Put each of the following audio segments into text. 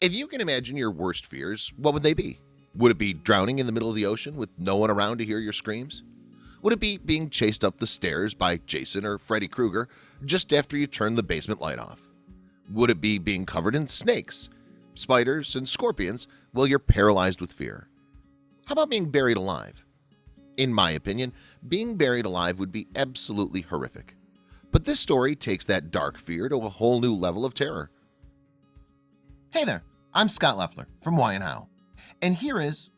If you can imagine your worst fears, what would they be? Would it be drowning in the middle of the ocean with no one around to hear your screams? Would it be being chased up the stairs by Jason or Freddy Krueger just after you turn the basement light off? Would it be being covered in snakes, spiders, and scorpions while you're paralyzed with fear? How about being buried alive? In my opinion, being buried alive would be absolutely horrific. But this story takes that dark fear to a whole new level of terror. Hey there, I'm Scott Leffler from Why and How, and here is...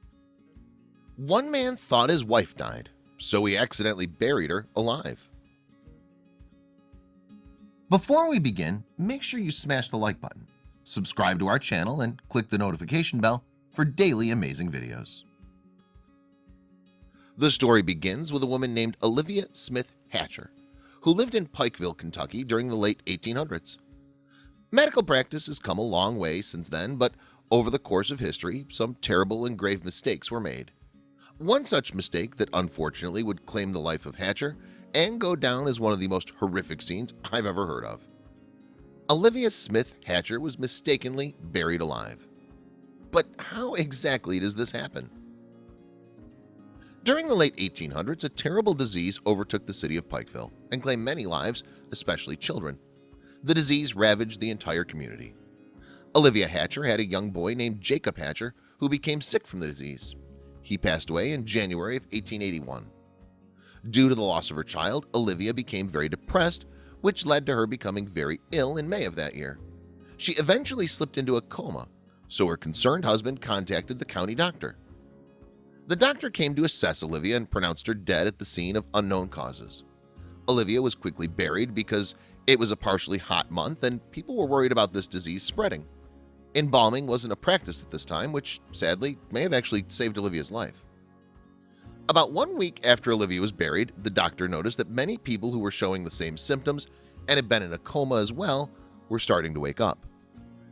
One man thought his wife died, so he accidentally buried her alive. Before we begin, make sure you smash the like button, subscribe to our channel, and click the notification bell for daily amazing videos. The story begins with a woman named Olivia Smith Hatcher, who lived in Pikeville, Kentucky during the late 1800s. Medical practice has come a long way since then, but over the course of history, some terrible and grave mistakes were made. One such mistake that unfortunately would claim the life of Hatcher and go down as one of the most horrific scenes I've ever heard of. Olivia Smith Hatcher was mistakenly buried alive. But how exactly does this happen? During the late 1800s, a terrible disease overtook the city of Pikeville and claimed many lives, especially children. The disease ravaged the entire community. Olivia Hatcher had a young boy named Jacob Hatcher who became sick from the disease. He passed away in January of 1881. Due to the loss of her child, Olivia became very depressed, which led to her becoming very ill in May of that year. She eventually slipped into a coma, so her concerned husband contacted the county doctor. The doctor came to assess Olivia and pronounced her dead at the scene of unknown causes. Olivia was quickly buried because it was a partially hot month and people were worried about this disease spreading. Embalming wasn't a practice at this time, which sadly may have actually saved Olivia's life. About 1 week after Olivia was buried, the doctor noticed that many people who were showing the same symptoms and had been in a coma as well were starting to wake up.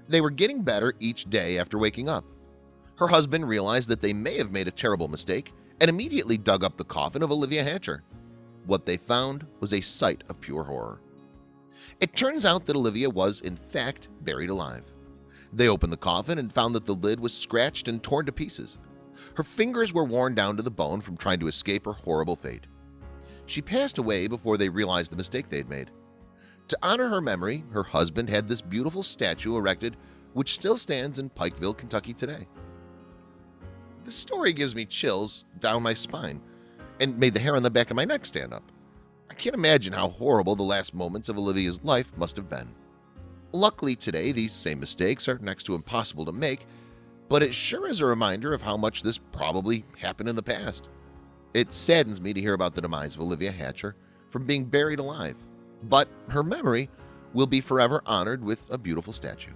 They were getting better each day after waking up. Her husband realized that they may have made a terrible mistake and immediately dug up the coffin of Olivia Hatcher. What they found was a sight of pure horror. It turns out that Olivia was, in fact, buried alive. They opened the coffin and found that the lid was scratched and torn to pieces. Her fingers were worn down to the bone from trying to escape her horrible fate. She passed away before they realized the mistake they'd made. To honor her memory, her husband had this beautiful statue erected, which still stands in Pikeville, Kentucky today. This story gives me chills down my spine and made the hair on the back of my neck stand up. I can't imagine how horrible the last moments of Olivia's life must have been. Luckily today, these same mistakes are next to impossible to make, but it sure is a reminder of how much this probably happened in the past. It saddens me to hear about the demise of Olivia Hatcher from being buried alive, but her memory will be forever honored with a beautiful statue.